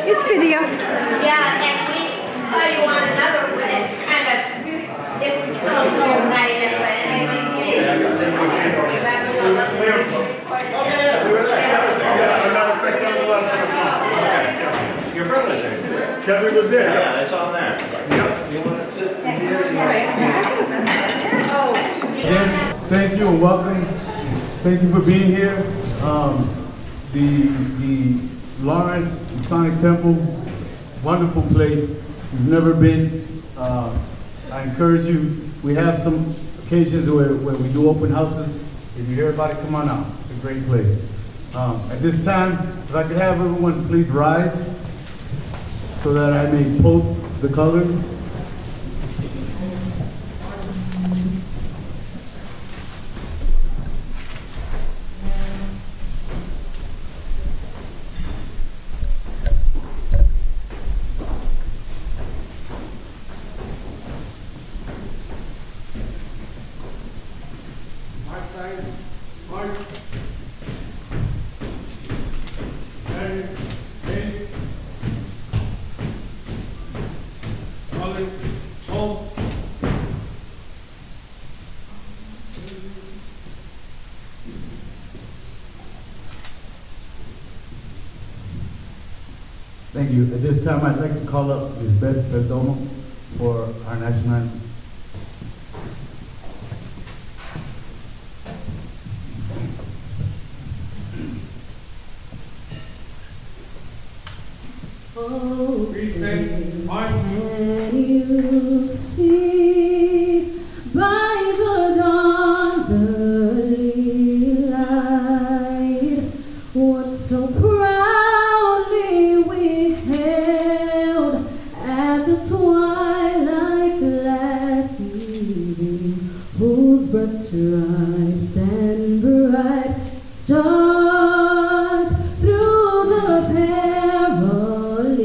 It's video. Yeah, and we tell you on another one, it kind of, it tells overnight if Your brother's there. Kevin was there. Yeah, it's on there. Yep. You want to sit here? Again, thank you and welcome. Thank you for being here. The Lawrence Masonic Temple, wonderful place. You've never been. I encourage you. We have some occasions where we do open houses. If you hear about it, come on out. It's a great place. At this time, if I could have everyone please rise so that I may post the colors. Thank you. At this time, I'd like to call up Ms. Beth Perdomo for our national anthem. Oh, can you see by the dawn's early light what so proudly we held at the twilight's last evening, whose broad stripes and bright stars through the perilous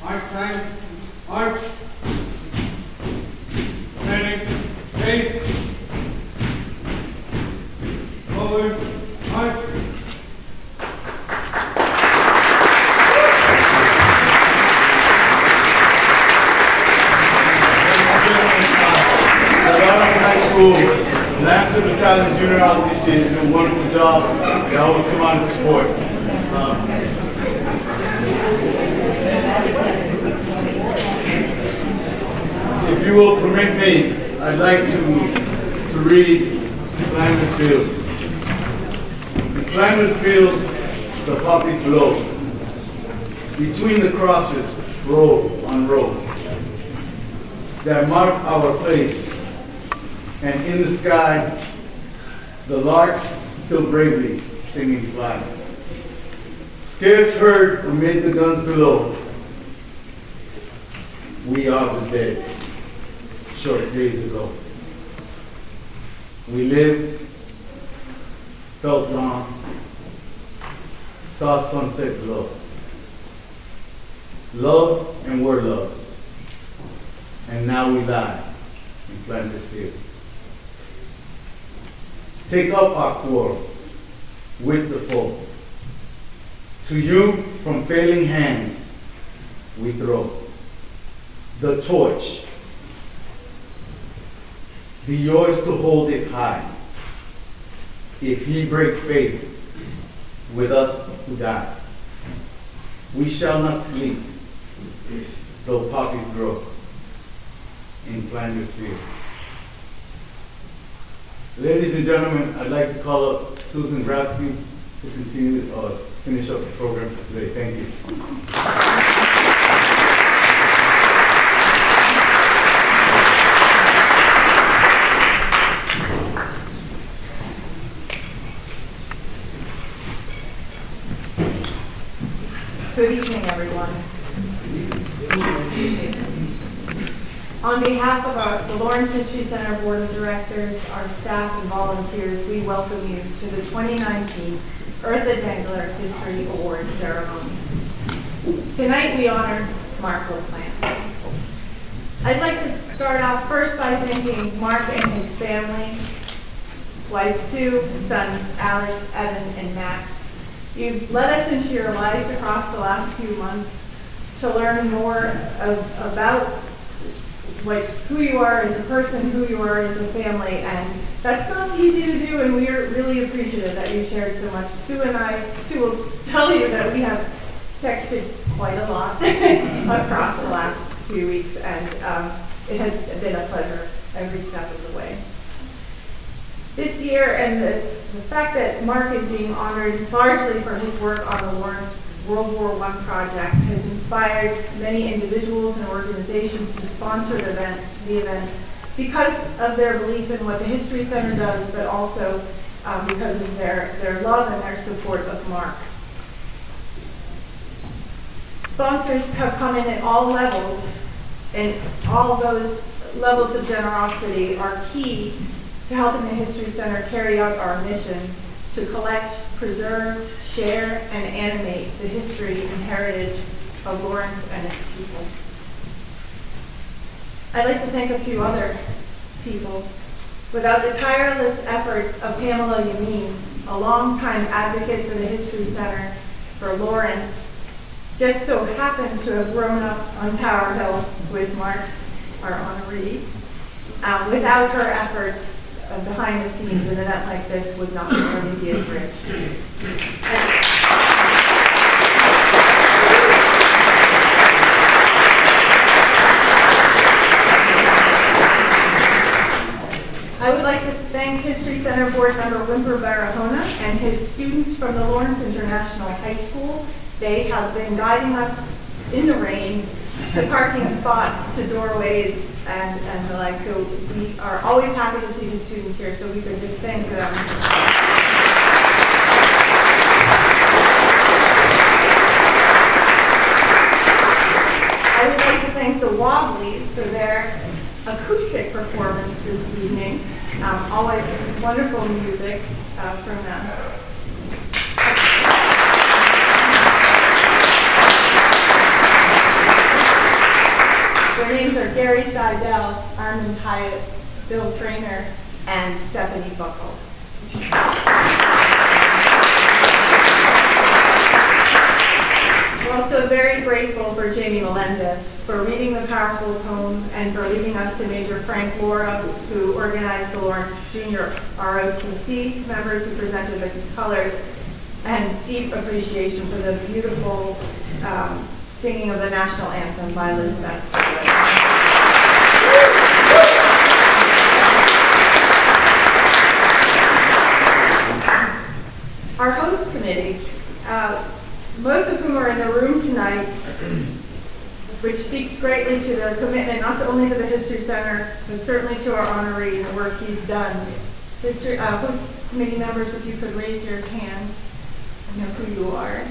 March time. March. Ready. Face. Forward. March. High School, Lancer Battalion Junior Out this year, did a wonderful job. They always come out and support. If you will permit me, I'd like to read Climbers Field. In Climbers Field, the poppies blow. Between the crosses, row on row, that mark our place. And in the sky, the larks still bravely singing fly. Scarce heard amid the guns below, we are the dead, short days ago. We lived, felt dawn, saw sunset glow. Loved and were loved, and now we lie in Flanders Field. Take up our quarrel with the foe. To you, from failing hands, we throw the torch. Be yours to hold it high. If he break faith with us who die, we shall not sleep, though poppies grow in Flanders Fields. Ladies and gentlemen, I'd like to call up Susan Grabsky to continue finish up the program for today. Thank you. Good evening, everyone. On behalf of the Lawrence History Center Board of Directors, our staff and volunteers, we welcome you to the 2019 Eartha Dengler History Awards Ceremony. Tonight we honor Mark LaPlante. I'd like to start off first by thanking Mark and his family, wife Sue, sons Alex, Evan, and Max. You've led us into your lives across the last few months to learn more about who you are as a person, who you are as a family, and that's not easy to do, and we are really appreciative that you shared so much. Sue will tell you that we have texted quite a lot across the last few weeks, and it has been a pleasure every step of the way. This year, and the fact that Mark is being honored largely for his work on the Lawrence World War I project has inspired many individuals and organizations to sponsor the event because of their belief in what the History Center does, but also because of their love and their support of Mark. Sponsors have come in at all levels, and all those levels of generosity are key to helping the History Center carry out our mission to collect, preserve, share, and animate the history and heritage of Lawrence and its people. I'd like to thank a few other people. Without the tireless efforts of Pamela Yamin, a longtime advocate for the History Center for Lawrence, just so happens to have grown up on Tower Hill with Mark, our honoree. Without her efforts, behind the scenes, an event like this would not really be as rich. I would like to thank History Center Board Member Wimper Barahona and his students from the Lawrence International High School. They have been guiding us in the rain to parking spots, to doorways, and the like. So we are always happy to see the students here, so we could just thank them. I would like to thank the Wobblies for their acoustic performance this evening. Always wonderful music from them. Gary Seidel, Armand Hyatt, Bill Trainer, and Stephanie Buckles. We're also very grateful for Jamie Melendez for reading the powerful poem and for leading us to Major Frank Laura, who organized the Lawrence Junior ROTC members who presented the colors, and deep appreciation for the beautiful singing of the national anthem by Elizabeth. Our host committee, most of whom are in the room tonight, which speaks greatly to their commitment not only to the History Center, but certainly to our honoree and the work he's done. Host committee members, if you could raise your hands, I know who you are.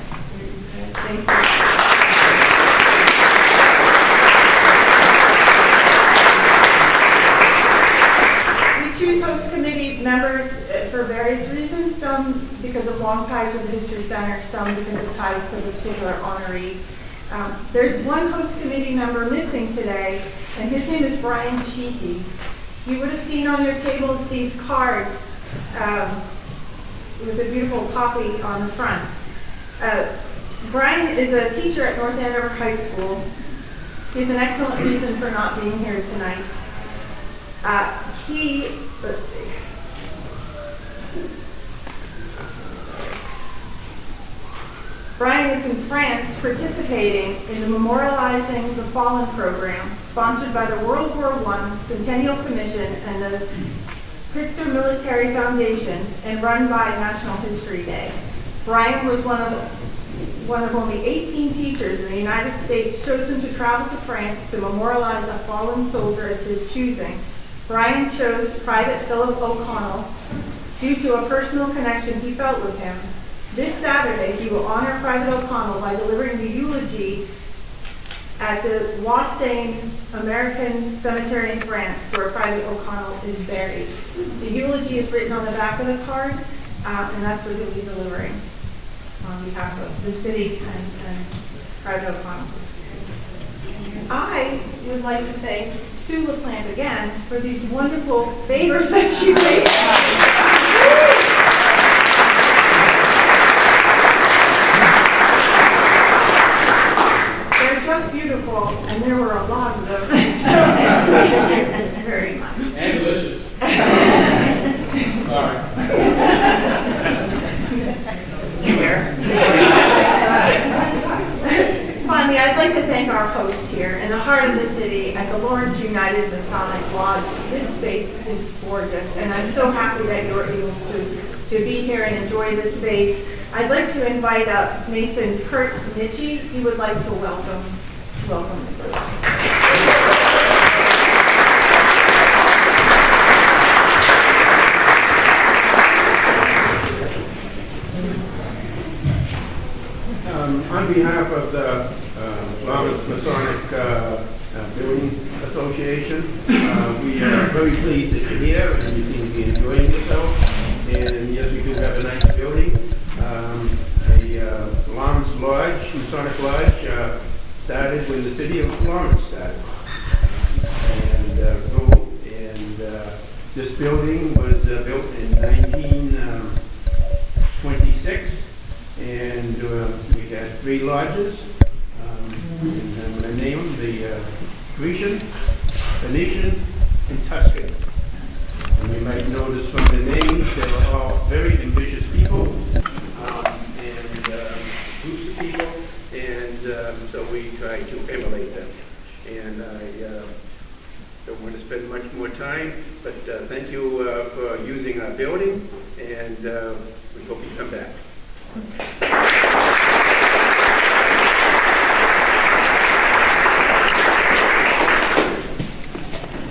Thank you. Choose host committee members for various reasons, some because of long ties with the History Center, some because of ties to the particular honoree. There's one host committee member missing today, and his name is Brian Sheehy. You would have seen on your tables these cards with a beautiful copy on the front. Brian is a teacher at North Andover High School. He's an excellent reason for not being here tonight. Let's see. Brian is in France participating in the Memorializing the Fallen program, sponsored by the World War I Centennial Commission and the Pritzker Military Foundation, and run by National History Day. Brian was one of only 18 teachers in the United States chosen to travel to France to memorialize a fallen soldier of his choosing. Brian chose Private Philip O'Connell due to a personal connection he felt with him. This Saturday, he will honor Private O'Connell by delivering the eulogy at the Wastain American Cemetery in France, where Private O'Connell is buried. The eulogy is written on the back of the card, and that's what he'll be delivering on behalf of the city and Private O'Connell. I would like to thank Sue LaPlante again for these wonderful favors that she made. They're just beautiful, and there were a lot of them. So thank you very much. And delicious. Sorry. Finally, I'd like to thank our hosts here in the heart of the city at the Lawrence United Masonic Lodge. This space is gorgeous, and I'm so happy that you were able to be here and enjoy this space. I'd like to invite up Mason Kurt Nitchie. He would like to welcome the group. On behalf of the Lawrence Masonic Building Association, we are very pleased that you're here and you seem to be enjoying yourself. And yes, we do have a nice building. The Lawrence Lodge, Masonic Lodge, started when the city of Lawrence started. This building was built in 1926. And we had 3 lodges, and I'm going to name them the Grecian, Venetian, and Tuscan. And you might notice from the names, they were all very ambitious people, and groups of people, and so we try to emulate them. And I don't want to spend much more time, but thank you for using our building, and we hope you come back.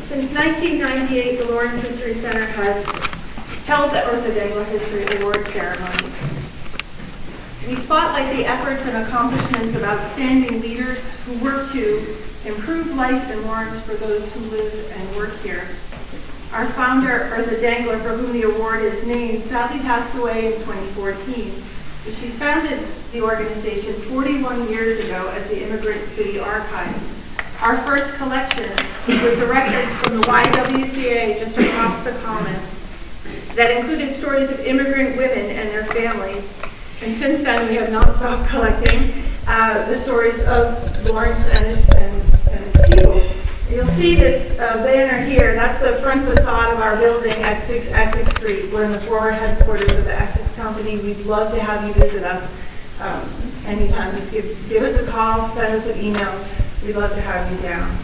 Since 1998, the Lawrence History Center has held the Eartha Dengler History Awards Ceremony. We spotlight the efforts and accomplishments of outstanding leaders who work to improve life in Lawrence for those who live and work here. Our founder, Eartha Dengler, for whom the award is named, sadly passed away in 2014. She founded the organization 41 years ago as the Immigrant City Archives. Our first collection with the records from the YWCA just across the common that included stories of immigrant women and their families. And since then, we have not stopped collecting the stories of Lawrence and its people. You'll see this banner here. That's the front facade of our building at 6 Essex Street. We're in the former headquarters of the Essex Company. We'd love to have you visit us anytime. Just give us a call, send us an email. We'd love to have you down.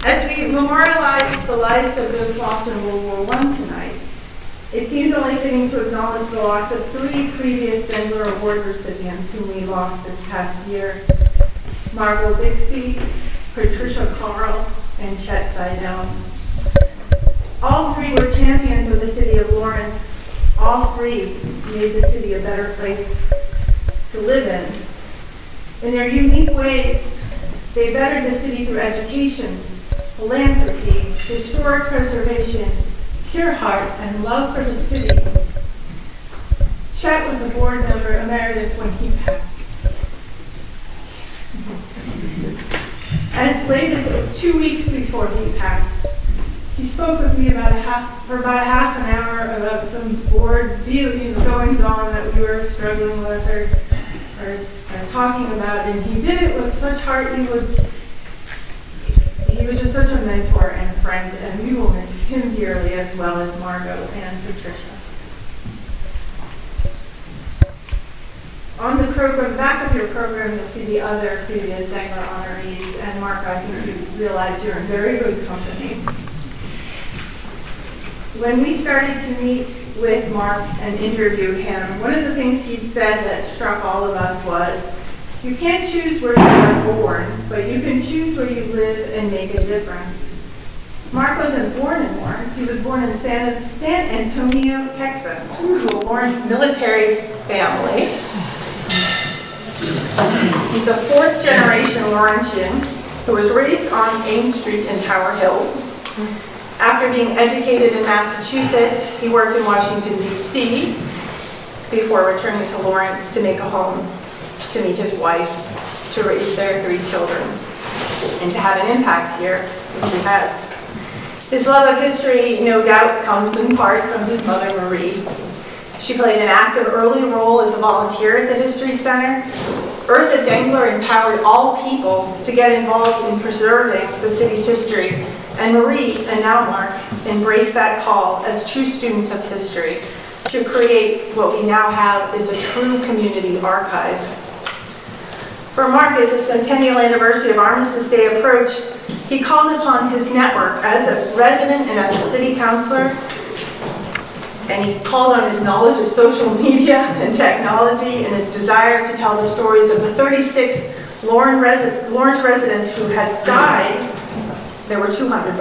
As we memorialize the lives of those lost in World War I tonight, it seems only fitting to acknowledge the loss of 3 previous Dengler Award recipients whom we lost this past year: Margot Bixby, Patricia Carl, and Chet Seidel. All 3 were champions of the city of Lawrence. All 3 made the city a better place to live in. In their unique ways, they bettered the city through education, philanthropy, historic preservation, pure heart, and love for the city. Chet was a board member emeritus when he passed. As late as 2 weeks before he passed, he spoke with me for about a half an hour about some board goings on that we were struggling with or talking about, and he did it with such heart. He was just such a mentor and friend, and we will miss him dearly, as well as Margot and Patricia. On the program, back of your program, you'll see the other previous Dengler honorees, and Mark, I think you realize you're in very good company. When we started to meet with Mark and interview him, one of the things he said that struck all of us was, you can't choose where you are born, but you can choose where you live and make a difference. Mark wasn't born in Lawrence. He was born in San Antonio, Texas, to a Lawrence military family. He's a 4th generation Laurentian who was raised on Ames Street in Tower Hill. After being educated in Massachusetts, he worked in Washington, D.C. before returning to Lawrence to make a home, to meet his wife, to raise their 3 children, and to have an impact here, which he has. His love of history, no doubt, comes in part from his mother, Marie. She played an active early role as a volunteer at the History Center. Eartha Dengler empowered all people to get involved in preserving the city's history, and Marie and now Mark embraced that call as true students of history to create what we now have is a true community archive. For Mark, as the centennial anniversary of Armistice Day approached, he called upon his network as a resident and as a city councilor, and he called on his knowledge of social media and technology and his desire to tell the stories of the 36 Lawrence residents who had died. There were 200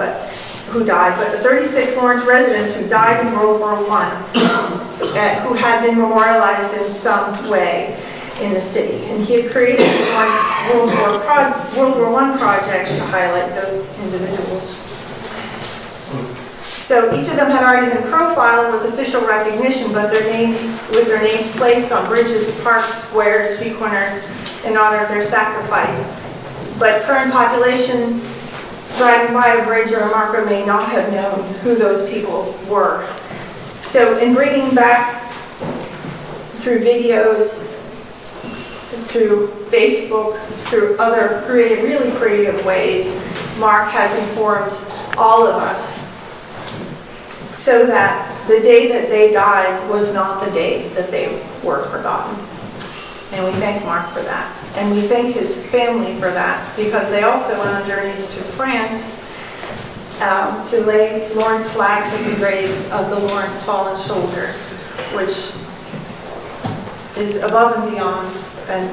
who died, but the 36 Lawrence residents who died in World War I, who had been memorialized in some way in the city. And he had created the Lawrence World War I project to highlight those individuals. So each of them had already been profiled with official recognition, but with their names placed on bridges, parks, squares, street corners in honor of their sacrifice. But current population driving by a bridge or a marker may not have known who those people were. So in bringing back through videos, through Facebook, through other really creative ways, Mark has informed all of us so that the day that they died was not the day that they were forgotten. And we thank Mark for that. And we thank his family for that, because they also went on journeys to France to lay Lawrence flags at the graves of the Lawrence fallen soldiers, which is above and beyond, and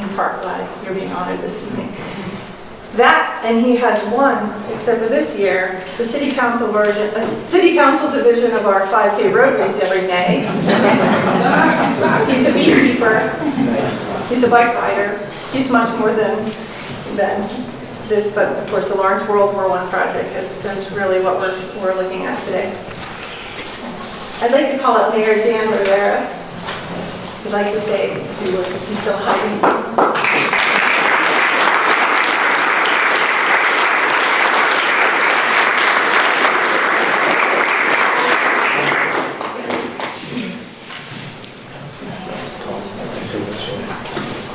in part glad you're being honored this evening. That, and he has won, except for this year, the City Council division of our 5K road race every May. He's a beekeeper. He's a bike rider. He's much more than this, but of course the Lawrence World War I project is really what we're looking at today. I'd like to call up Mayor Dan Rivera. He'd like to say a few words. He's still hiding.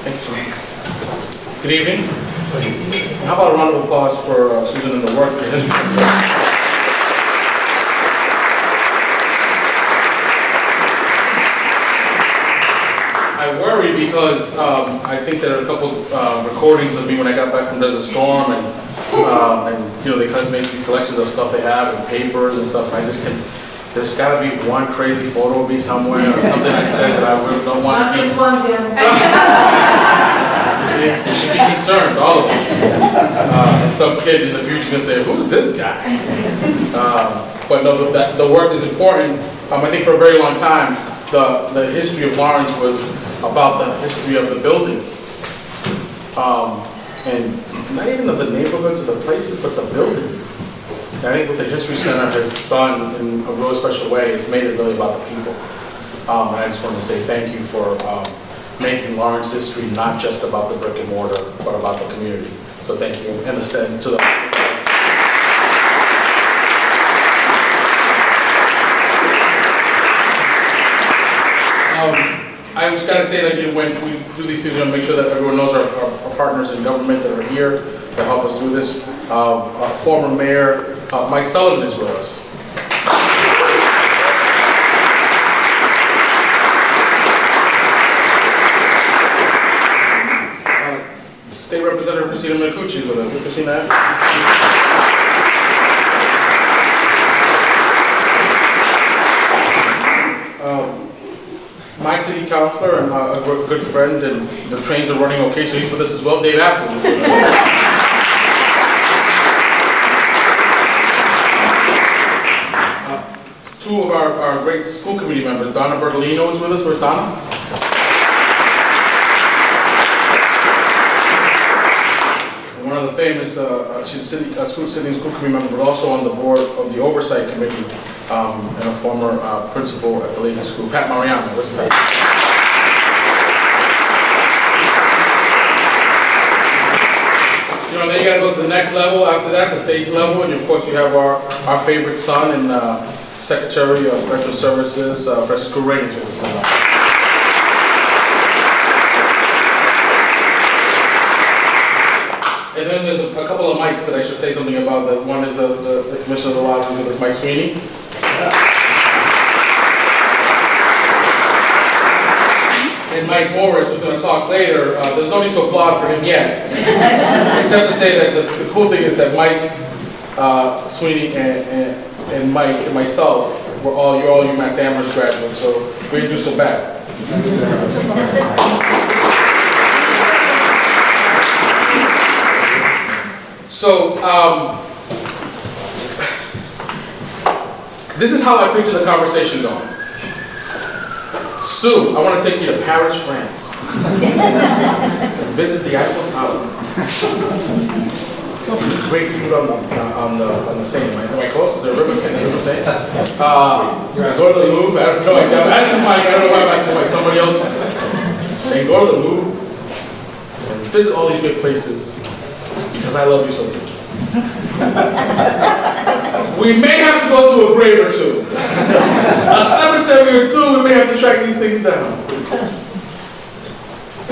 Good evening. How about a round of applause for Susan and the work in history? I worry because I think there are a couple recordings of me when I got back from Desert Storm, and you know, they make these collections of stuff they have and papers and stuff. I just can. There's got to be one crazy photo of me somewhere or something I said that I really don't want to be. Not just one, See, you should be concerned, all of us. And some kid in the future can say, "Who's this guy?" But no, the work is important. I think for a very long time, the history of Lawrence was about the history of the buildings, and not even of the neighborhoods or the places, but the buildings. And I think what the History Center has done in a really special way is made it really about the people. And I just wanted to say thank you for making Lawrence history not just about the brick and mortar, but about the community. So thank you, and to the. I just got to say that when we do these things, we want to make sure that everyone knows our partners in government that are here to help us do this. Former Mayor Mike Sullivan is with us. State Representative Christina Micucci is with us. Christina? My city councilor and a good friend, and the trains are running okay, so he's with us as well. Dave Apple is with us. Two of our great school committee members, Donna Bertolino is with us. Where's Donna? And one of the famous, she's a school committee member, but also on the board of the oversight committee, and a former principal at the Lady School, Pat Mariano. Where's Pat? You know, then you got to go to the next level after that, the state level, and of course you have our favorite son and Secretary of Veteran Services, Francisco Reagan. And then there's a couple of mics that I should say something about. One is the Commissioner of the Lodge, who is Mike Sweeney. And Mike Morris, who's going to talk later. There's no need to applaud for him yet, except to say that the cool thing is that Mike Sweeney and Mike and myself, you're all UMass Amherst graduates, so we didn't do so bad. So, this is how I picture the conversation going. Sue, I want to take you to Paris, France. Visit the Eiffel Tower. Great food on the Seine. Am I close? Is there a river Seine? Go to the Louvre. I don't know. I'm asking Mike. I don't know why I'm asking Mike. Somebody else. And go to the Louvre and visit all these big places because I love you so much. We may have to go to a grave or two. A cemetery or two, we may have to track these things down.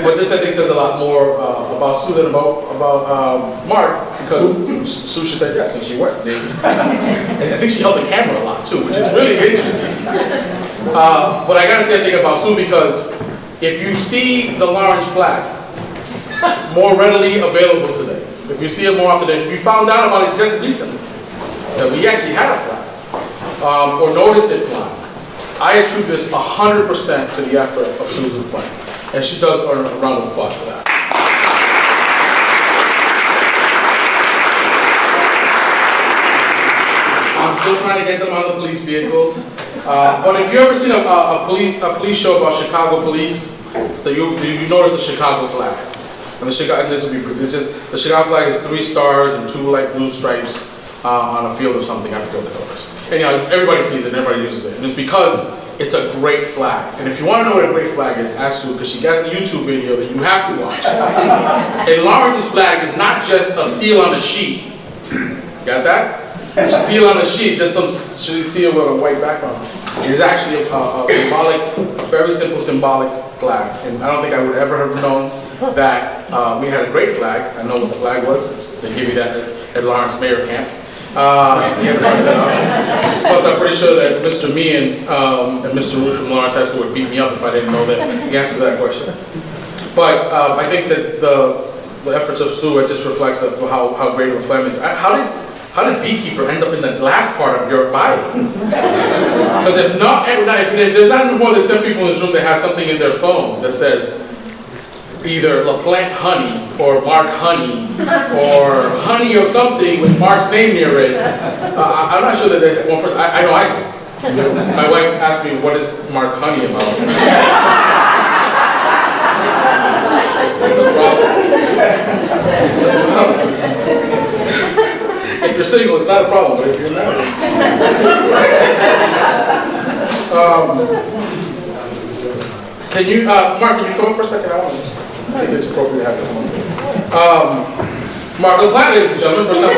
But this, I think, says a lot more about Sue than about Mark, because Sue said yes, and she went. And I think she held the camera a lot, too, which is really interesting. But I got to say a thing about Sue, because if you see the Lawrence flag more readily available today, if you see it more often, if you found out about it just recently, that we actually had a flag, or noticed it flying, I attribute this 100% to the effort of Susan Plank. And she does earn a round of applause for that. I'm still trying to get them on the police vehicles. But if you ever seen a police show about Chicago police, you notice the Chicago flag. And this will be proof. It's just the Chicago flag is 3 stars and 2 light blue stripes on a field or something. I forget what the color is. Anyhow, everybody sees it and everybody uses it. And it's because it's a great flag. And if you want to know what a great flag is, ask Sue, because she got a YouTube video that you have to watch. And Lawrence's flag is not just a seal on a sheet. Got that? A seal on a sheet, just some seal with a white background. It is actually a symbolic, a very simple symbolic flag. And I don't think I would ever have known that we had a great flag. I know what the flag was. They give you that at Lawrence Mayor Camp. He had to find that out. Plus, I'm pretty sure that Mr. Meehan and Mr. Root from Lawrence High School would beat me up if I didn't know the answer to that question. But I think that the efforts of Sue just reflects how great of a flag is. How did Beekeeper end up in the last part of your bio? Because if there's not more than 10 people in this room that have something in their phone that says either LaPlante Honey or Mark Honey or Honey of something with Mark's name near it. I'm not sure that there's one person. I know I do. My wife asked me, what is Mark Honey about? It's a problem. If you're single, it's not a problem, but if you're married. Can you, Mark, can you come up for a second? I think it's appropriate to have you come up. Mark LaPlante, ladies and gentlemen, first time.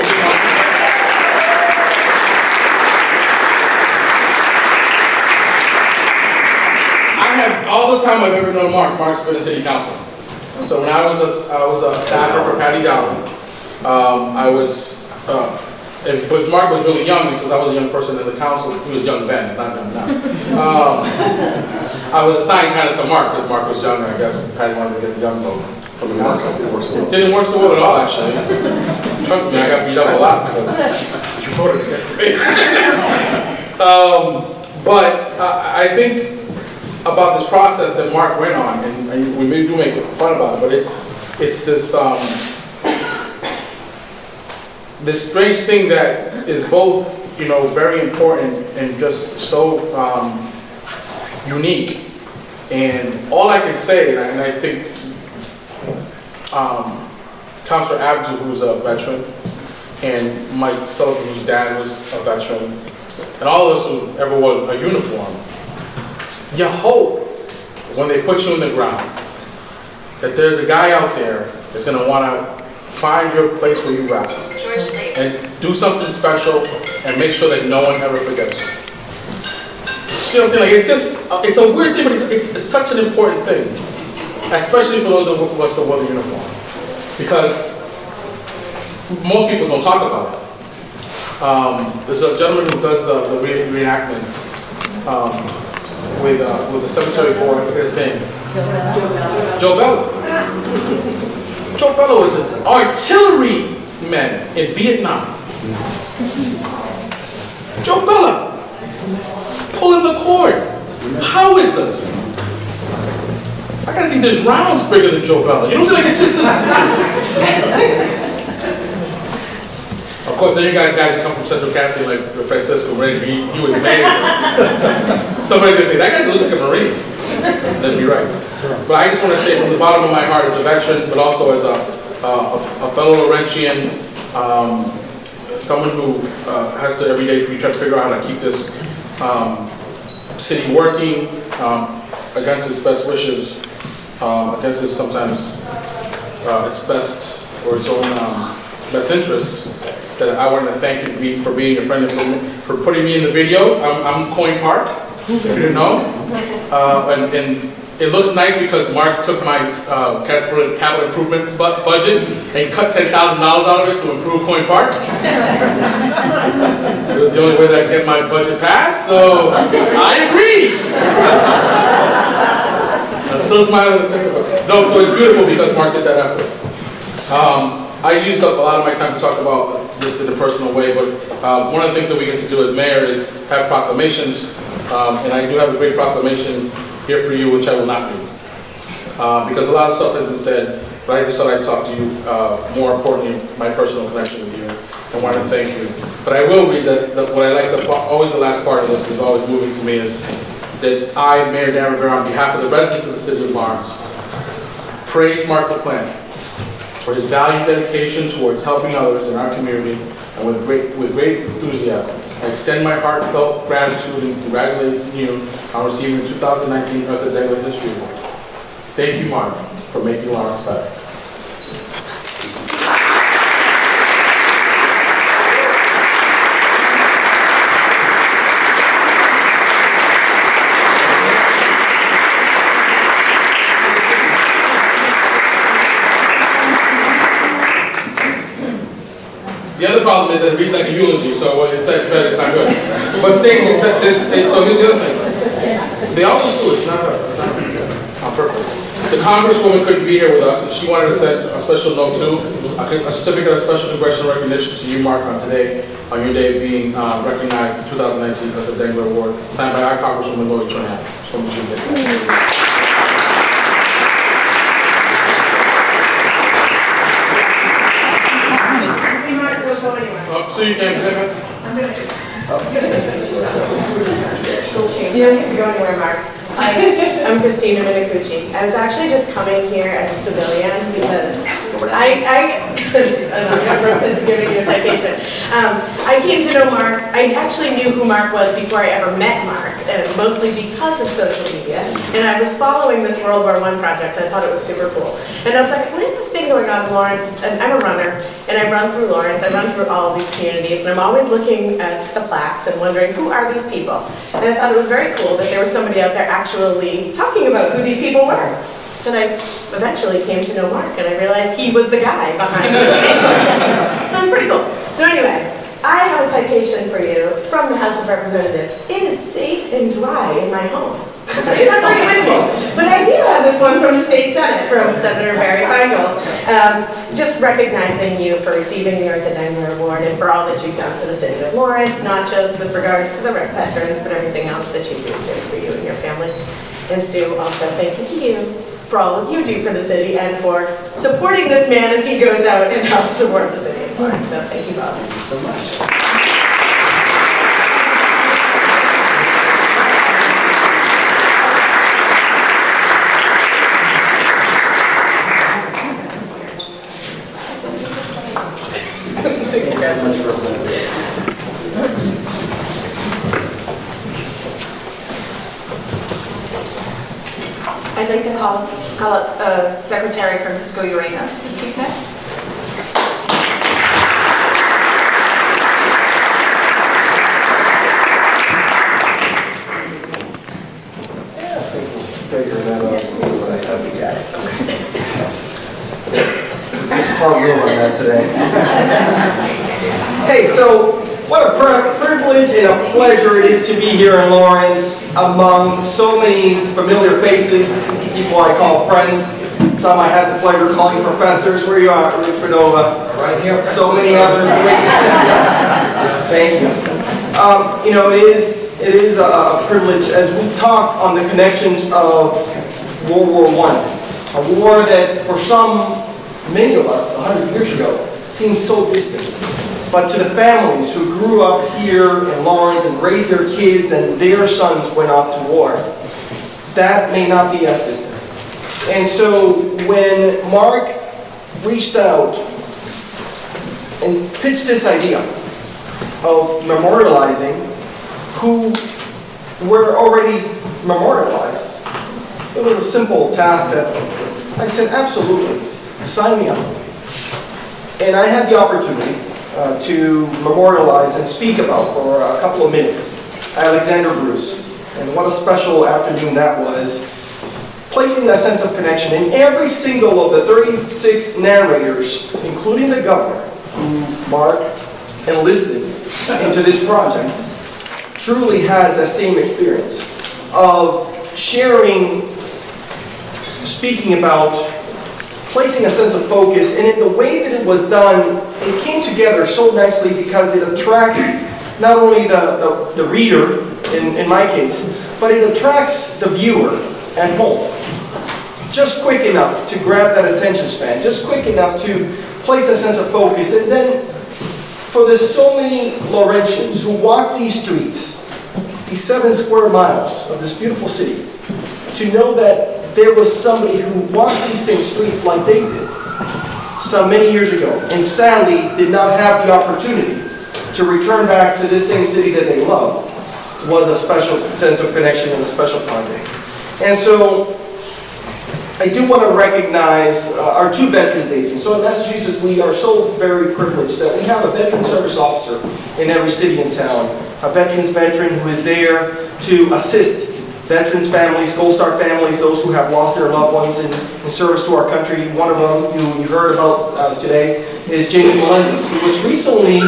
I have, all the time I've ever known Mark, Mark's been a city councilman. So when I was a staffer for Patty Dowling, but Mark was really young because I was a young person in the council. He was young then, it's not young now. I was assigned kind of to Mark because Mark was young, and I guess Patty wanted to get the young vote from the council. It didn't work so well at all, actually. Trust me, I got beat up a lot because you voted against me. But I think about this process that Mark went on, and we do make fun about it, but it's this strange thing that is both, very important and just so unique. And all I can say, and I think Councilor Abdu, who's a veteran, and Mike Sullivan, whose dad was a veteran, and all of us who ever wore a uniform, you hope when they put you in the ground that there's a guy out there that's going to want to find your place where you rest and do something special and make sure that no one ever forgets you. See what I'm saying? It's a weird thing, but it's such an important thing, especially for those of us that wear the uniform, because most people don't talk about it. There's a gentleman who does the reenactments with the cemetery board. I forget his name. Joe Bello. Joe Bello was an artilleryman in Vietnam. Joe Bello, pulling the cord, howitzers. I gotta think there's rounds bigger than Joe Bello. You know what I'm saying? Like, it's just this. Of course, then you got guys that come from Central Casting, like Francisco Ray. He was amazing. Somebody could say, that guy looks like a Marine. That'd be right. But I just want to say from the bottom of my heart, as a veteran, but also as a fellow Laurentian, someone who has to every day try to figure out how to keep this city working against its best wishes, against its sometimes its best or its own best interests. That I want to thank you for being a friend and for putting me in the video. I'm Coin Park, if you didn't know. And it looks nice because Mark took my capital improvement budget and cut $10,000 out of it to improve Coin Park. It was the only way that I could get my budget passed, so I agreed. I'm still smiling. No, so it's beautiful because Mark did that effort. I used up a lot of my time to talk about this in a personal way, but one of the things that we get to do as mayor is have proclamations, and I do have a great proclamation here for you, which I will not read, because a lot of stuff has been said, but I just thought I'd talk to you, more importantly, my personal connection with you, and want to thank you. But I will read that what I like, always the last part of this is always moving to me, is that I, Mayor Dan Rivera, on behalf of the residents of the city of Lawrence, praise Mark LaPlante for his valued dedication towards helping others in our community, and with great enthusiasm. I extend my heartfelt gratitude and congratulate you on receiving the 2019 Earth Dengler History Award. Thank you, Mark, for making Lawrence better. The other problem is that it reads like a eulogy, so it's better, it's not good. But staying, so here's the other thing. They always do it, it's not her, it's not her, on purpose. The Congresswoman couldn't be here with us, and she wanted to send a special note too, a certificate of special congressional recognition to you, Mark, on today, on your day of being recognized in 2019 as the Dengler Award, signed by our Congresswoman Lori Tran. So much so you can. You don't have to go anywhere, Mark. I'm Christina Minicucci. I was actually just coming here as a civilian because I'm not representing giving you a citation. I came to know Mark. I actually knew who Mark was before I ever met Mark, mostly because of social media. And I was following this World War I project. I thought it was super cool. And I was like, what is this thing going on in Lawrence? And I'm a runner, and I run through Lawrence. I run through all of these communities, and I'm always looking at the plaques and wondering, who are these people? And I thought it was very cool that there was somebody out there actually talking about who these people were. And I eventually came to know Mark, and I realized he was the guy behind this Facebook. So it's pretty cool. So anyway, I have a citation for you from the House of Representatives. It is safe and dry in my home. I didn't bring it with me. But I do have this one from the State Senate, from Senator Barry Feingold, just recognizing you for receiving the Eartha Dengler Award and for all that you've done for the city of Lawrence, not just with regards to the veterans, but everything else that you do for you and your family. And Sue, also thank you to you for all that you do for the city and for supporting this man as he goes out and helps support the city of Lawrence. So thank you both. Thank you so much. Thank you so much, Representative. I'd like to call up Secretary Francisco Urena to speak next. Figure that out. See what I have to get. Hard move on that today. Hey, so what a privilege and a pleasure it is to be here in Lawrence among so many familiar faces, people I call friends, some I had the pleasure of calling professors. Where you are, Rick Fredova. Right here. So many other great yes. Thank you. You know, it is a privilege as we talk on the connections of World War I, a war that for many of us 100 years ago seems so distant. But to the families who grew up here in Lawrence and raised their kids and their sons went off to war, that may not be as distant. And so when Mark reached out and pitched this idea of memorializing who were already memorialized, it was a simple task that I said, absolutely, sign me up. And I had the opportunity to memorialize and speak about for a couple of minutes Alexander Bruce. And what a special afternoon that was, placing that sense of connection in every single of the 36 narrators, including the governor, who Mark enlisted into this project, truly had the same experience of sharing, speaking about placing a sense of focus, and in the way that it was done, it came together so nicely because it attracts not only the reader, in my case, but it attracts the viewer at home. Just quick enough to grab that attention span, just quick enough to place a sense of focus, and then for the so many Laurentians who walk these streets, these 7 square miles of this beautiful city, to know that there was somebody who walked these same streets like they did so many years ago, and sadly did not have the opportunity to return back to this same city that they love, was a special sense of connection and a special project. And so I do want to recognize our 2 veterans agents. So in Massachusetts, we are so very privileged that we have a veteran service officer in every city and town, a veteran who is there to assist veterans families, Gold Star families, those who have lost their loved ones in service to our country. One of them who you heard about today is Jamie Melendez, who was recently,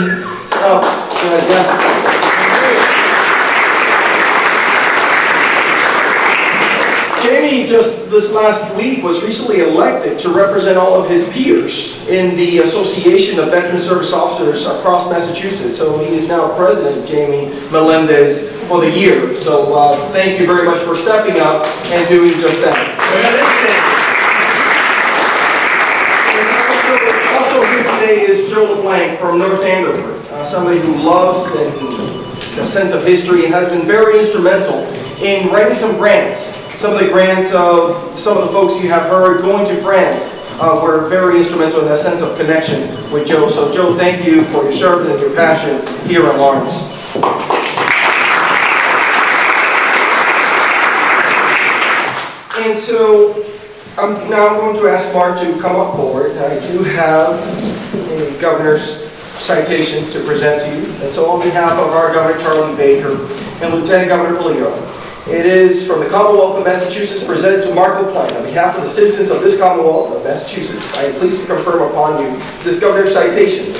Jamie, just this last week, was recently elected to represent all of his peers in the Association of Veteran Service Officers across Massachusetts. So he is now President, Jamie Melendez, for the year. So thank you very much for stepping up and doing just that. And also here today is Joe LeBlanc from North Andover, somebody who loves the sense of history and has been very instrumental in writing some grants. Some of the grants of some of the folks you have heard going to France were very instrumental in that sense of connection with Joe. So Joe, thank you for your service and your passion here in Lawrence. And so now I'm going to ask Mark to come up forward. I do have a governor's citation to present to you. And so on behalf of our Governor Charlie Baker and Lieutenant Governor Polito, it is from the Commonwealth of Massachusetts, presented to Mark LaPlante. On behalf of the citizens of this Commonwealth of Massachusetts, I am pleased to confirm upon you this governor's citation,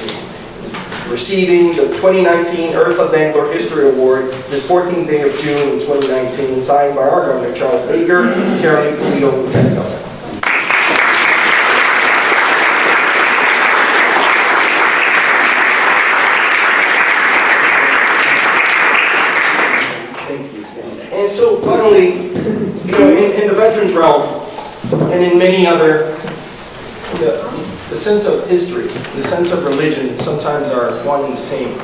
receiving the 2019 Eartha Dengler History Award this 14th day of June 2019, signed by our Governor Charles Baker, Caroline Polito, Lieutenant Governor. And so finally, in the veterans realm, and in many other, the sense of history, the sense of religion sometimes are one and the same.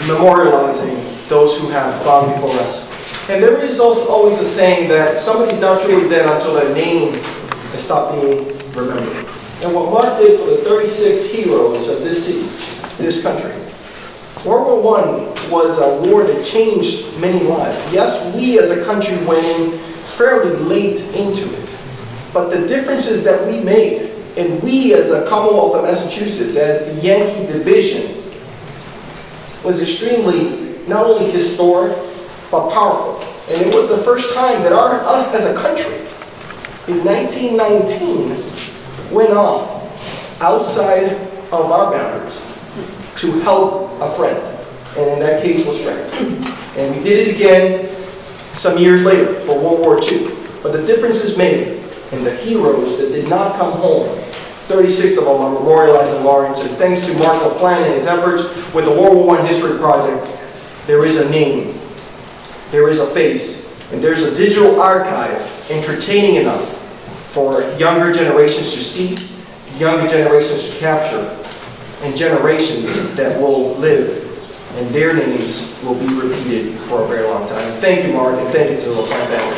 Memorializing those who have gone before us. And there is also always a saying that somebody's not truly dead until their name has stopped being remembered. And what Mark did for the 36 heroes of this city, this country, World War I was a war that changed many lives. Yes, we as a country went in fairly late into it. But the differences that we made, and we as a Commonwealth of Massachusetts, as the Yankee division, was extremely not only historic, but powerful. And it was the first time that us as a country, in 1919, went off outside of our boundaries to help a friend, and in that case was France. And we did it again some years later for World War II. But the difference is made in the heroes that did not come home. 36 of them are memorialized in Lawrence, and thanks to Mark LaPlante and his efforts with the World War I History Project, there is a name, there is a face, and there's a digital archive entertaining enough for younger generations to see, younger generations to capture, and generations that will live, and their names will be repeated for a very long time. Thank you, Mark, and thank you to the LaPlante family.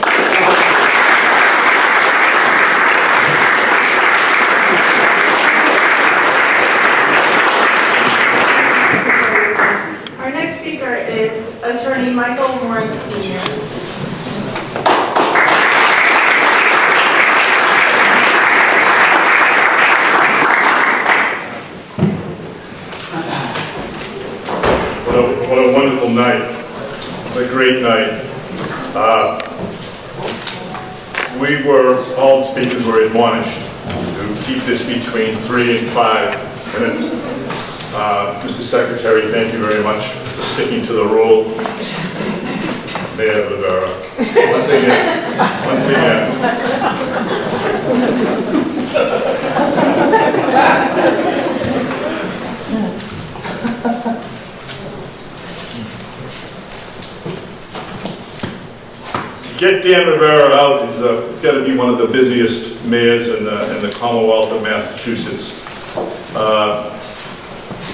Our next speaker is Attorney Michael Morris Sr. What a wonderful night. What a great night. All speakers were admonished to keep this between 3 and 5 minutes. Mr. Secretary, thank you very much for sticking to the rule. Mayor Rivera, once again. Get Dan Rivera out, he's got to be one of the busiest mayors in the Commonwealth of Massachusetts.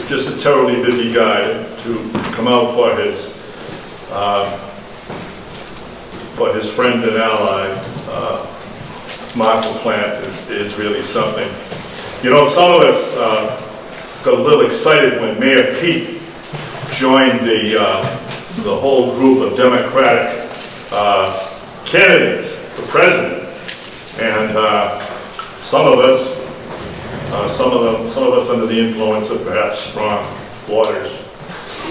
Just a terribly busy guy to come out for his friend and ally, Mark LaPlante, is really something. You know, some of us got a little excited when Mayor Pete joined the whole group of Democratic candidates for president, and some of us under the influence of perhaps strong waters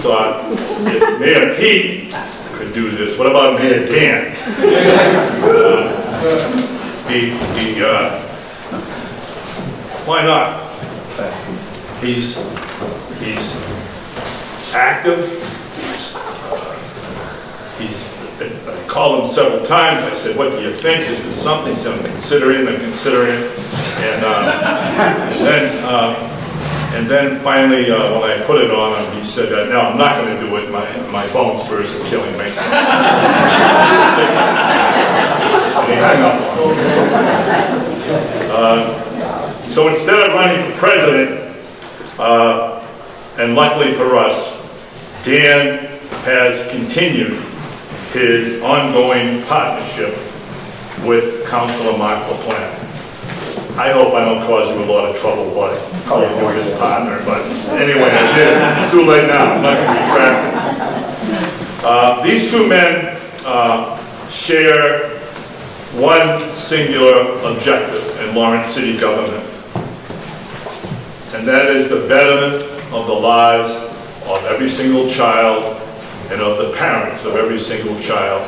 thought if Mayor Pete could do this. What about Mayor Dan? Why not? He's active. I called him several times. I said, "What do you think? Is this something?" He said, "I'm considering it." And then finally, when I put it on him, he said, "No, I'm not going to do it. My bone spurs are killing me." And he hung up. So instead of running for president, and luckily for us, Dan has continued his ongoing partnership with Councilor Mark LaPlante. I hope I don't cause you a lot of trouble by calling you his partner, but anyway, I did. It's too late now. I'm not going to retract it. These two men share one singular objective in Lawrence City government, and that is the betterment of the lives of every single child and of the parents of every single child,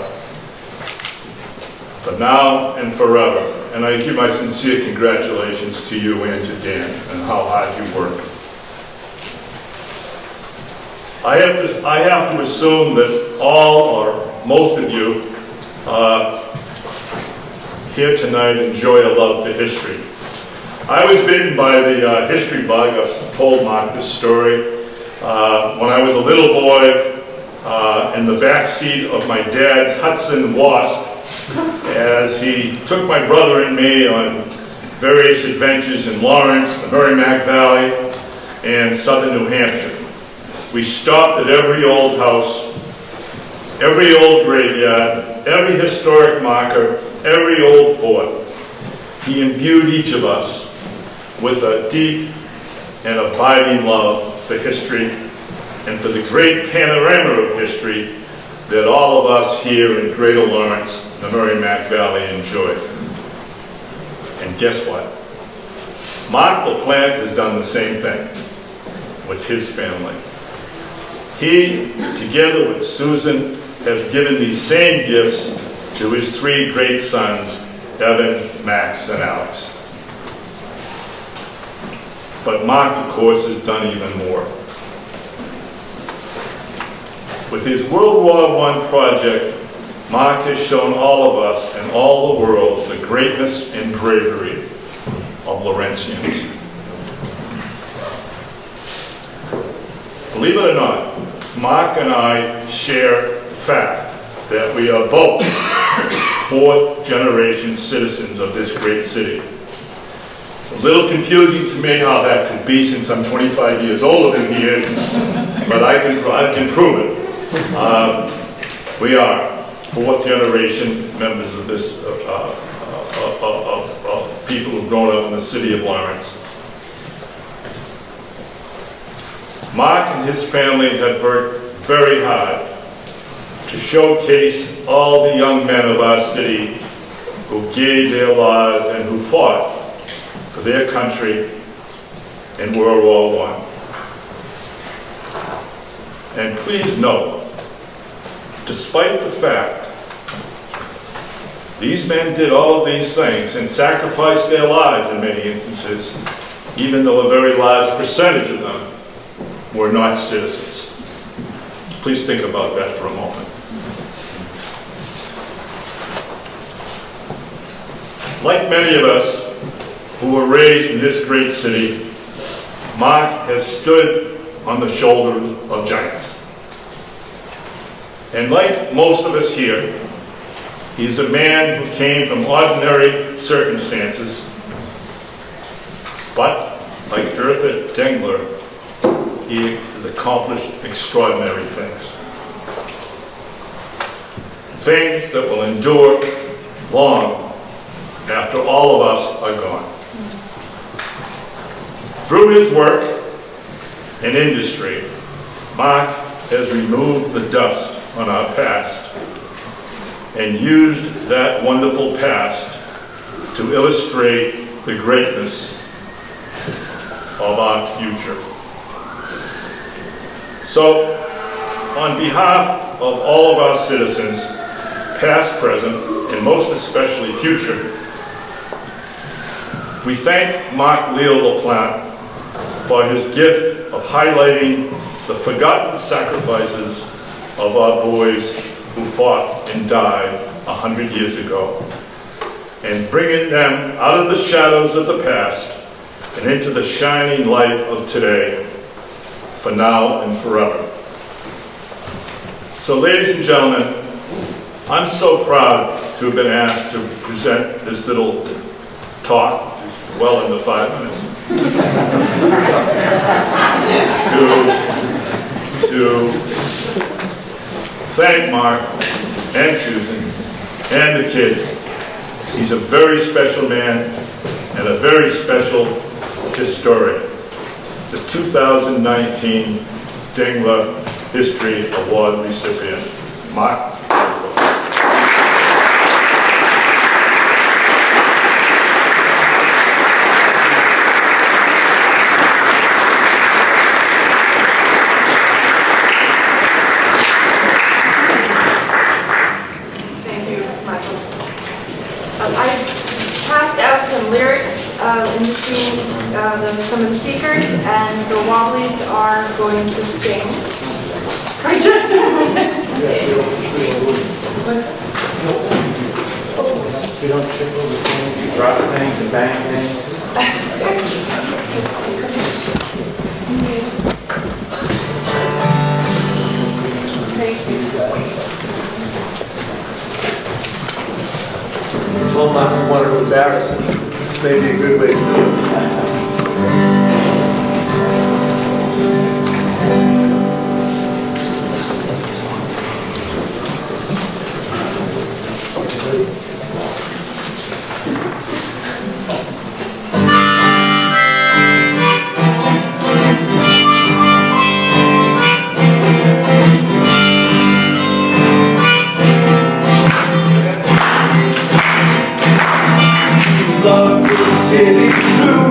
for now and forever. And I give my sincere congratulations to you and to Dan and how hard you work. I have to assume that all or most of you here tonight enjoy a love for history. I was bitten by the history bug. I've told Mark this story. When I was a little boy, in the back seat of my dad's Hudson Wasp, as he took my brother and me on various adventures in Lawrence, the Merrimack Valley, and southern New Hampshire. We stopped at every old house, every old graveyard, every historic marker, every old fort. He imbued each of us with a deep and abiding love for history and for the great panorama of history that all of us here in Greater Lawrence, the Merrimack Valley, enjoy. And guess what? Mark LaPlante has done the same thing with his family. He, together with Susan, has given these same gifts to his three great sons, Evan, Max, and Alex. But Mark, of course, has done even more. With his World War I project, Mark has shown all of us and all the world the greatness and bravery of Laurentians. Believe it or not, Mark and I share the fact that we are both fourth-generation citizens of this great city. It's a little confusing to me how that could be since I'm 25 years older than he is, but I can prove it. We are fourth-generation members of this, of people who've grown up in the city of Lawrence. Mark and his family have worked very hard to showcase all the young men of our city who gave their lives and who fought for their country in World War I. And please note, despite the fact these men did all of these things and sacrificed their lives in many instances, even though a very large percentage of them were not citizens. Please think about that for a moment. Like many of us who were raised in this great city, Mark has stood on the shoulders of giants. And like most of us here, he's a man who came from ordinary circumstances, but like Eartha Dengler, he has accomplished extraordinary things. Things that will endure long after all of us are gone. Through his work and industry, Mark has removed the dust on our past and used that wonderful past to illustrate the greatness of our future. So, on behalf of all of our citizens, past, present, and most especially future, we thank Mark Leo LaPlante for his gift of highlighting the forgotten sacrifices of our boys who fought and died 100 years ago, and bringing them out of the shadows of the past and into the shining light of today, for now and forever. So, ladies and gentlemen, I'm so proud to have been asked to present this little talk, well into 5 minutes, to thank Mark and Susan and the kids. He's a very special man and a very special historian. The 2019 Dengler History Award recipient, Mark. Thank you, Michael. I passed out some lyrics in between some of the speakers, and the Wobblies are going to sing. I just We don't trip over things, we drop things and bang things. Well, I wanted to embarrass him. This may be a good way to do it. Love this city true.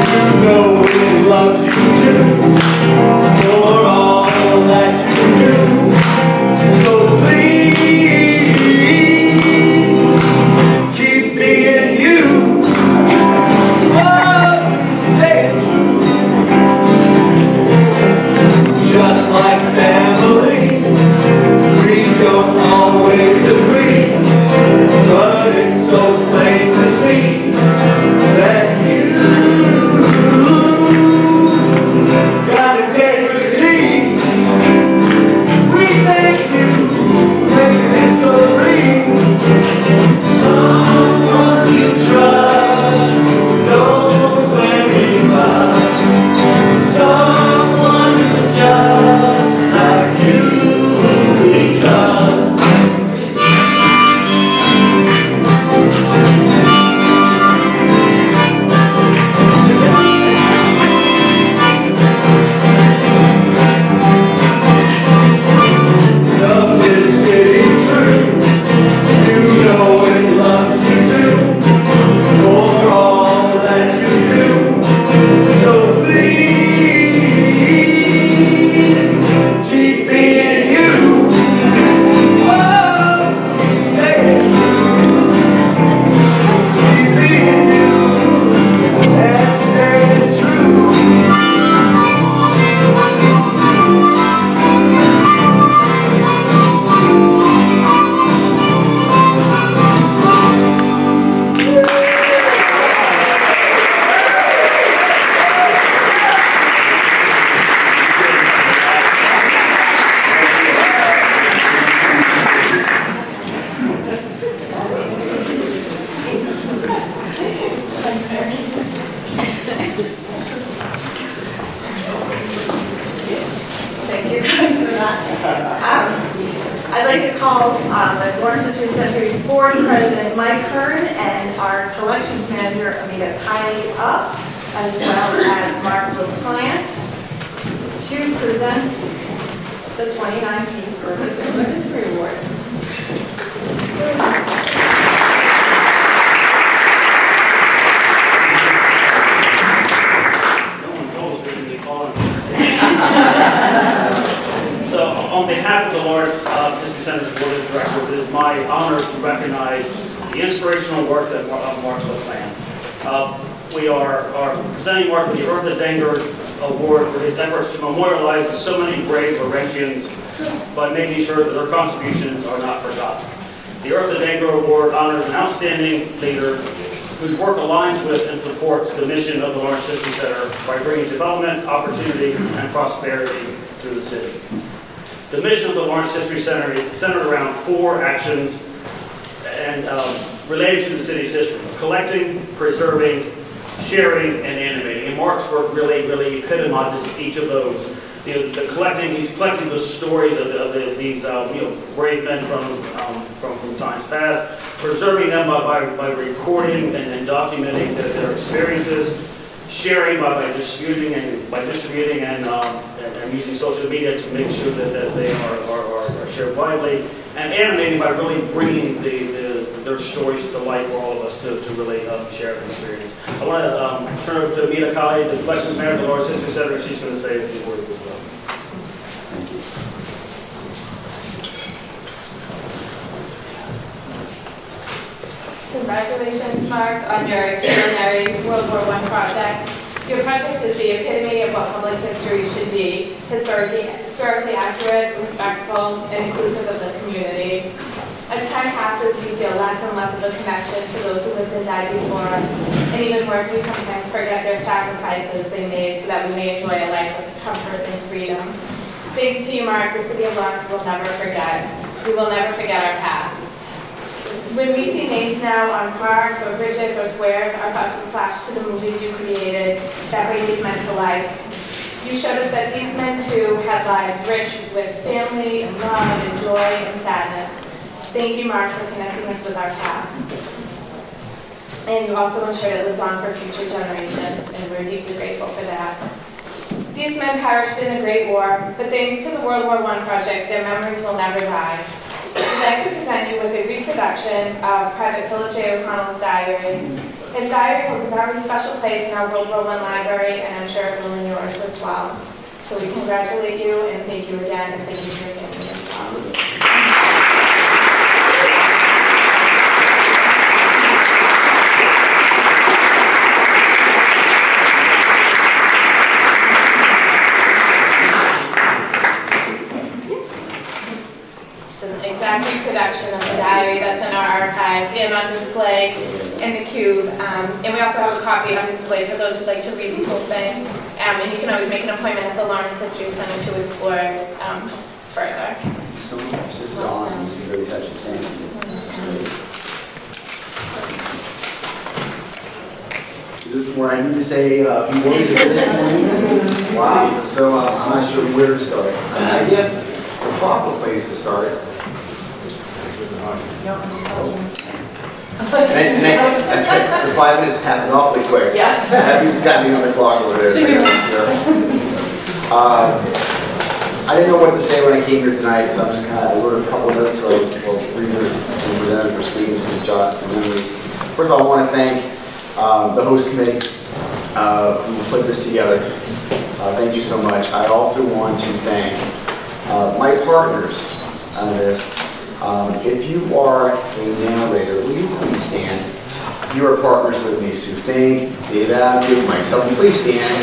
You know it loves you too. For all that you do. So please keep being you. Oh, stay true. Just like family, we don't always agree, but it's so plain to see that you got integrity. We thank you, make history. Someone you trust, knows when we love. Someone who's just like you, we trust. Love this city true. You know it loves you too. For all that you do. So please keep being you. Oh, stay true. Keep being you and stay true. Thank you guys for that. I'd like to call the Lawrence History Center Board President Mike Hearn and our Collections Manager Amita Kiley up, as well as Mark LaPlante, to present the 2019 Urban Dengler History Award. So on behalf of the Lawrence recognize the inspirational work that Mark put planned. We are presenting Mark with the Eartha Dengler Award for his efforts to memorialize so many brave Laurentians by making sure that their contributions are not forgotten. The Eartha Dengler Award honors an outstanding leader whose work aligns with and supports the mission of the Lawrence History Center by bringing development, opportunity, and prosperity to the city. The mission of the Lawrence History Center is centered around 4 actions and related to the city's history: collecting, preserving, sharing, and animating. And Mark's work really epitomizes each of those. The collecting, he's collecting the stories of these brave men from times past, preserving them by recording and documenting their experiences, sharing by distributing and using social media to make sure that they are shared widely, and animating by really bringing their stories to life for all of us to really share and experience. I want to turn over to Amita Kali, the Collections Manager of the Lawrence History Center, and she's going to say a few words as well. Congratulations, Mark, on your extraordinary World War I project. Your project is the epitome of what public history should be: historically accurate, respectful, and inclusive of the community. As time passes, we feel less and less of a connection to those who lived and died before us, and even worse, we sometimes forget their sacrifices they made so that we may enjoy a life of comfort and freedom. Thanks to you, Mark, the City of Lawrence will never forget. We will never forget our past. When we see names now on parks or bridges or squares, our thoughts will flash to the movies you created that bring these men to life. You showed us that these men too had lives rich with family and love and joy and sadness. Thank you, Mark, for connecting us with our past. And you also ensured it lives on for future generations, and we're deeply grateful for that. These men perished in the Great War, but thanks to the World War I project, their memories will never die. I'd like to present you with a reproduction of Private Philip J. O'Connell's diary. His diary holds a very special place in our World War I library, and I'm sure it will in yours as well. So we congratulate you, and thank you again, and thank you for your family as well. Reproduction of the diary that's in our archives and on display in the cube. And we also have a copy on display for those who'd like to read the whole thing. And you can always make an appointment at the Lawrence History Center to explore further. Thank you so much. This is awesome. This is very touching. Thank you. This is where I need to say a few words at this point. Wow. So I'm not sure where to start. I guess the proper place to start. And I said, the 5 minutes happened awfully quick. Yeah. You just got me on the clock over there. I didn't know what to say when I came here tonight, so I'm just I wrote a couple of notes, so I'll read them present for speakers and jot memories. First of all, I want to thank the host committee who put this together. Thank you so much. I also want to thank my partners on this. If you are a narrator, will you please stand? You are partners with me, Sue Fink, Dave Avenue, Mike Sullivan. Please stand.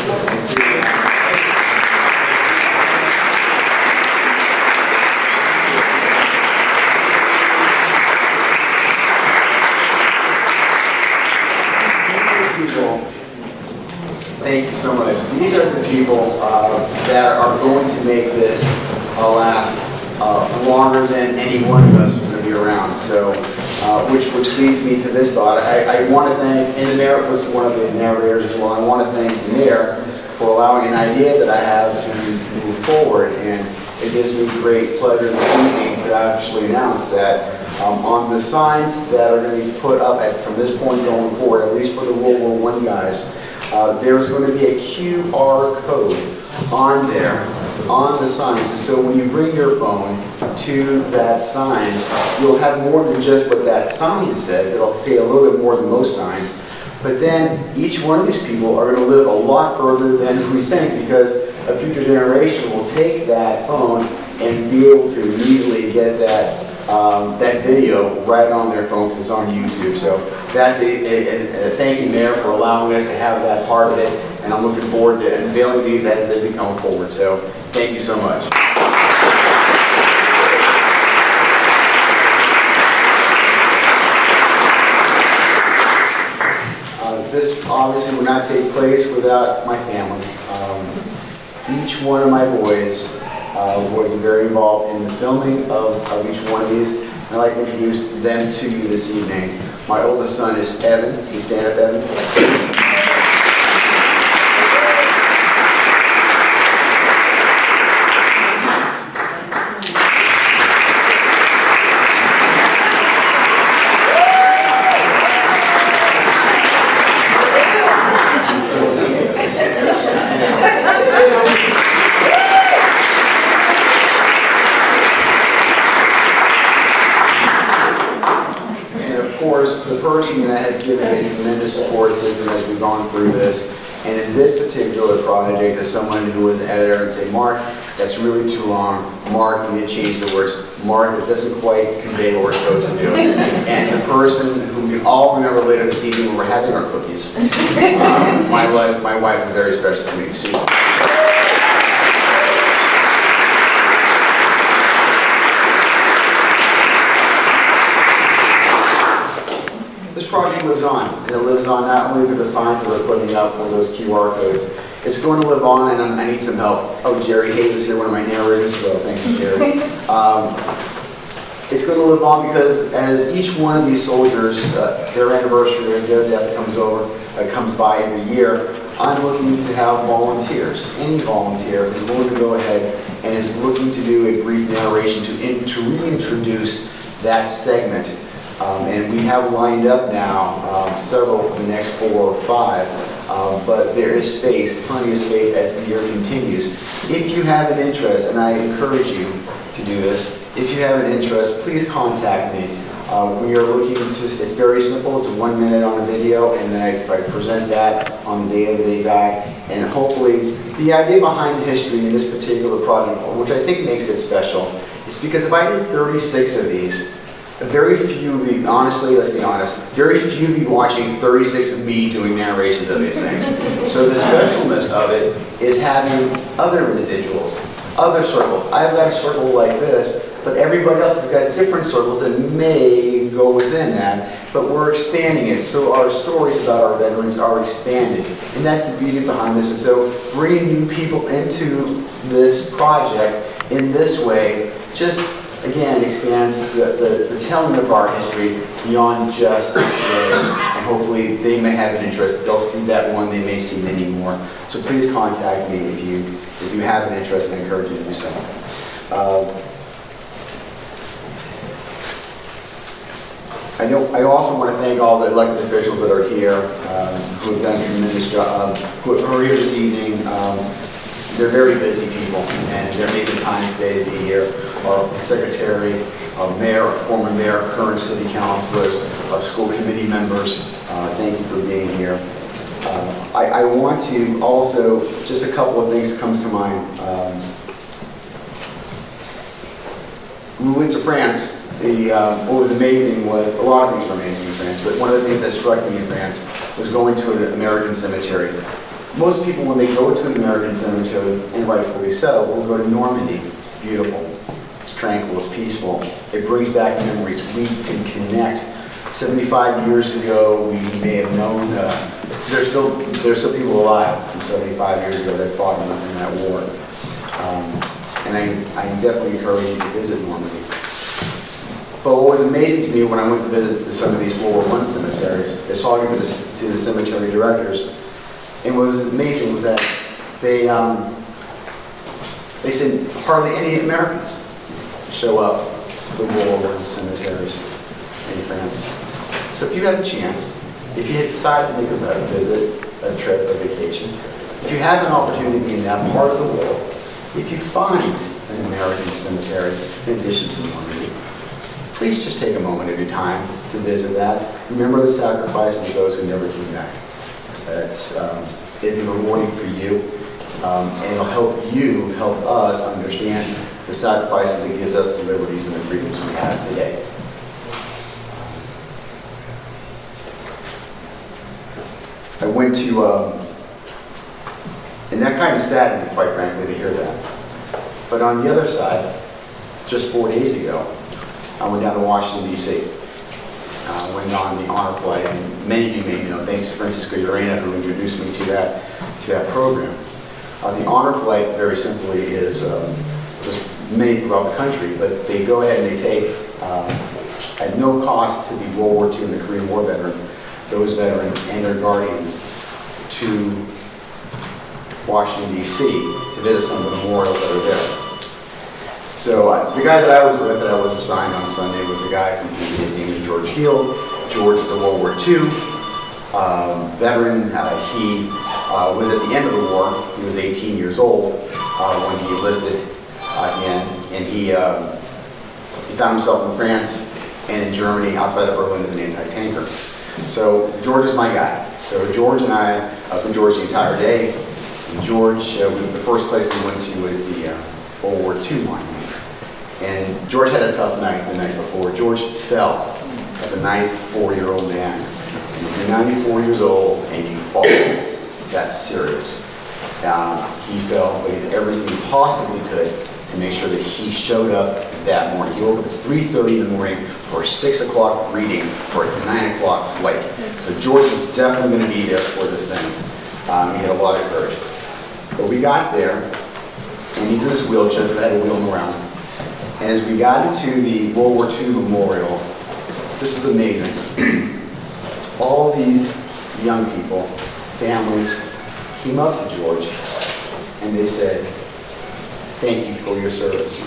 Thank you so much. These are the people that are going to make this last longer than any one of us is going to be around. So, which leads me to this thought. I want to thank, and the mayor was one of the narrators as well. I want to thank the mayor for allowing an idea that I have to move forward, and it gives me great pleasure this evening to actually announce that on the signs that are going to be put up from this point going forward, at least for the World War I guys, there's going to be a QR code on there, on the signs. And so when you bring your phone to that sign, you'll have more than just what that sign says. It'll say a little bit more than most signs. But then each one of these people are going to live a lot further than we think, because a future generation will take that phone and be able to immediately get that that video right on their phone because it's on YouTube. So that's a thank you, Mayor, for allowing us to have that part of it. And I'm looking forward to unveiling these as they become forward. So thank you so much. This obviously would not take place without my family. Each one of my boys was very involved in the filming of each one of these. I'd like to introduce them to you this evening. My oldest son is Evan. Can you stand up, Evan? The person that has given a tremendous support system as we've gone through this, and in this particular project, as someone who was an editor and say, Mark, that's really too long. Mark, you need to change the words. Mark, it doesn't quite convey what we're supposed to do. And the person who we can all remember later this evening when we're having our cookies, my wife is very special to me. See. This project lives on, and it lives on not only through the signs that we're putting up or those QR codes. It's going to live on, and I need some help. Oh, Jerry Hayes is here, one of my narrators as well. Thank you, Jerry. It's going to live on because as each one of these soldiers, their anniversary or their death comes by every year, I'm looking to have volunteers, any volunteer who's willing to go ahead and is looking to do a brief narration to reintroduce that segment. And we have lined up now several for the next 4 or 5, but there is space, plenty of space as the year continues. If you have an interest, and I encourage you to do this, if you have an interest, please contact me. We are looking to, it's very simple, it's 1 minute on a video, and then I present that on the day of the day back, and hopefully, the idea behind the history in this particular project, which I think makes it special, is because if I did 36 of these, very few of you, honestly, let's be honest, very few of you watching 36 of me doing narrations of these things. So the specialness of it is having other individuals, other circles. I've got a circle like this, but everybody else has got different circles that may go within that, but we're expanding it. So our stories about our veterans are expanded. And that's the beauty behind this. And so bringing new people into this project in this way just again expands the telling of our history beyond just today, and hopefully they may have an interest. They'll see that one, they may see many more. So please contact me if you have an interest, and I encourage you to do so. I also want to thank all the elected officials that are here who have done a tremendous job, who are here this evening. They're very busy people, and they're making time today to be here. Our secretary, mayor, former mayor, current city councilors, school committee members, thank you for being here. I want to also, just a couple of things comes to mind. We went to France. What was amazing was, a lot of things were amazing in France, but one of the things that struck me in France was going to an American cemetery. Most people, when they go to an American cemetery, and rightfully so, will go to Normandy. It's beautiful, it's tranquil, it's peaceful. It brings back memories. We can connect. 75 years ago, we may have known, there's still people alive from 75 years ago that fought in that war. And I definitely encourage you to visit Normandy. But what was amazing to me when I went to visit some of these World War I cemeteries is talking to the cemetery directors. And what was amazing was that they said hardly any Americans show up to the World War I cemeteries in France. So if you have a chance, if you decide to make a visit, a trip, a vacation, if you have an opportunity to be in that part of the world, if you find an American cemetery in addition to Normandy, please just take a moment of your time to visit that. Remember the sacrifices of those who never came back. It'll be rewarding for you, and it'll help us understand the sacrifices it gives us, the liberties and the freedoms we have today. I went to, and that kind of saddened me, quite frankly, to hear that. But on the other side, just 4 days ago, I went down to Washington, D.C. Went on the honor flight, and many of you may know, thanks to Francisco Urena, who introduced me to that program. The honor flight, very simply, is just many throughout the country, but they go ahead and they take, at no cost to the World War II and the Korean War veteran, those veterans and their guardians to Washington, D.C. to visit some of the memorials that are there. So the guy that I was with, that I was assigned on Sunday, was a guy from PV. His name is George Field. George is a World War II veteran. He was at the end of the war. He was 18 years old when he enlisted and he found himself in France and in Germany outside of Berlin as an anti-tanker. So George is my guy. So George and I was with George the entire day. And George, the first place we went to was the World War II monument. And George had a tough night the night before. George fell as a 94-year-old man. And if you're 94 years old and you fall, that's serious. He fell, but he did everything he possibly could to make sure that he showed up that morning. He woke up at 3:30 in the morning for a 6 o'clock reading for a 9 o'clock flight. So George was definitely going to be there for this thing. He had a lot of courage. But we got there, and he's in his wheelchair, because I had to wheel him around. And as we got into the World War II memorial, this is amazing. All these young people, families, came up to George, and they said, "Thank you for your service."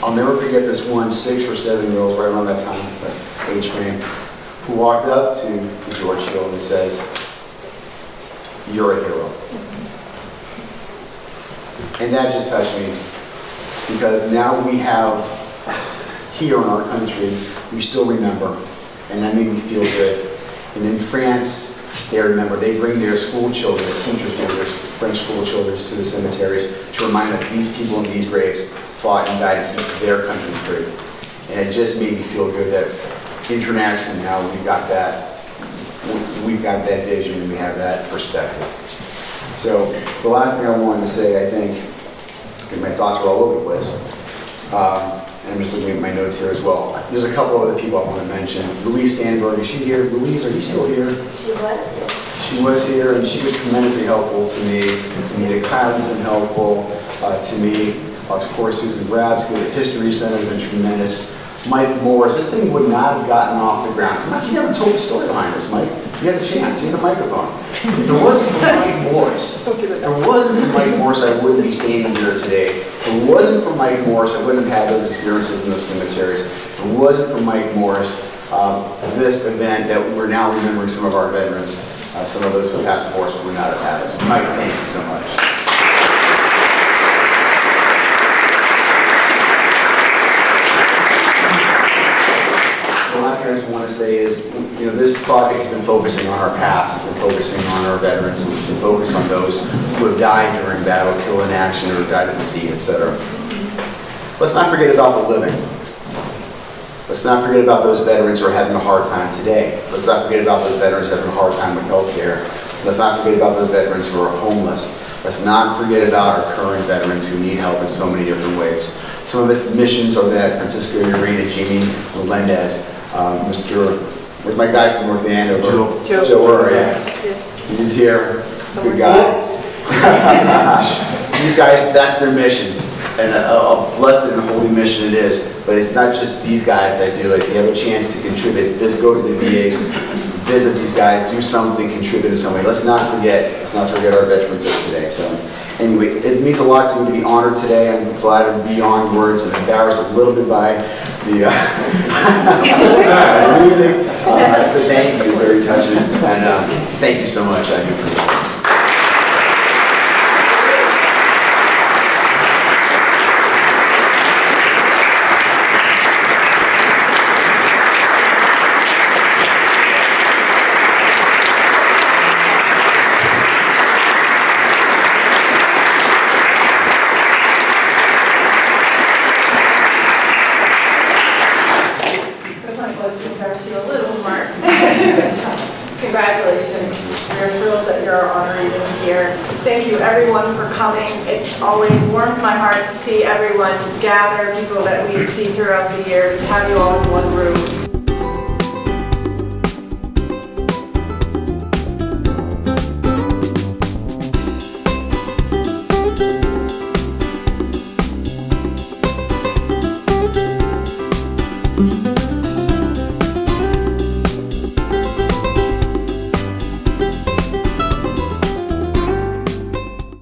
I'll never forget this one 6 or 7-year-old, right around that time, that age frame, who walked up to George Hill and says, "You're a hero." And that just touched me, because now we have, here in our country, we still remember, and that made me feel good. And in France, they remember, they bring their school children, the teachers do, their French school children to the cemeteries to remind them that these people in these graves fought and died to keep their country free. And it just made me feel good that internationally now we've got that vision and we have that perspective. So the last thing I wanted to say, I think, and my thoughts are all over the place, and I'm just looking at my notes here as well. There's a couple other people I want to mention. Louise Sandberg, is she here? Louise, are you still here? She was here, and she was tremendously helpful to me. Anita Kyle's been helpful to me. Of course, Susan Grabs, who at History Center, has been tremendous. Mike Morris, this thing would not have gotten off the ground. You never told the story behind this, Mike. You had the chance, you had the microphone. If it wasn't for Mike Morris, I wouldn't be standing here today. If it wasn't for Mike Morris, I wouldn't have had those experiences in those cemeteries. If it wasn't for Mike Morris, this event that we're now remembering some of our veterans, some of those who passed before us would not have had us. Mike, thank you so much. The last thing I just want to say is, this project has been focusing on our past, it's been focusing on our veterans, it's been focused on those who have died during battle, killed in action, or died at sea, etc. Let's not forget about the living. Let's not forget about those veterans who are having a hard time today. Let's not forget about those veterans having a hard time with health care. Let's not forget about those veterans who are homeless. Let's not forget about our current veterans who need help in so many different ways. Some of its missions are that Francisco Urena, Jimmy Melendez, with my guy from North Andover, Joe, yeah. He's here, good guy. These guys, that's their mission, and a blessed and holy mission it is. But it's not just these guys that do it. If you have a chance to contribute, just go to the VA, visit these guys, do something, contribute in some way. Let's not forget our veterans of today. So anyway, it means a lot to me to be honored today. I'm flattered beyond words and embarrassed a little bit by the music. But thank you, very touching, and thank you so much. I do appreciate it. our honoree this year. Thank you everyone for coming. It always warms my heart to see everyone gather, people that we see throughout the year, to have you all in one room.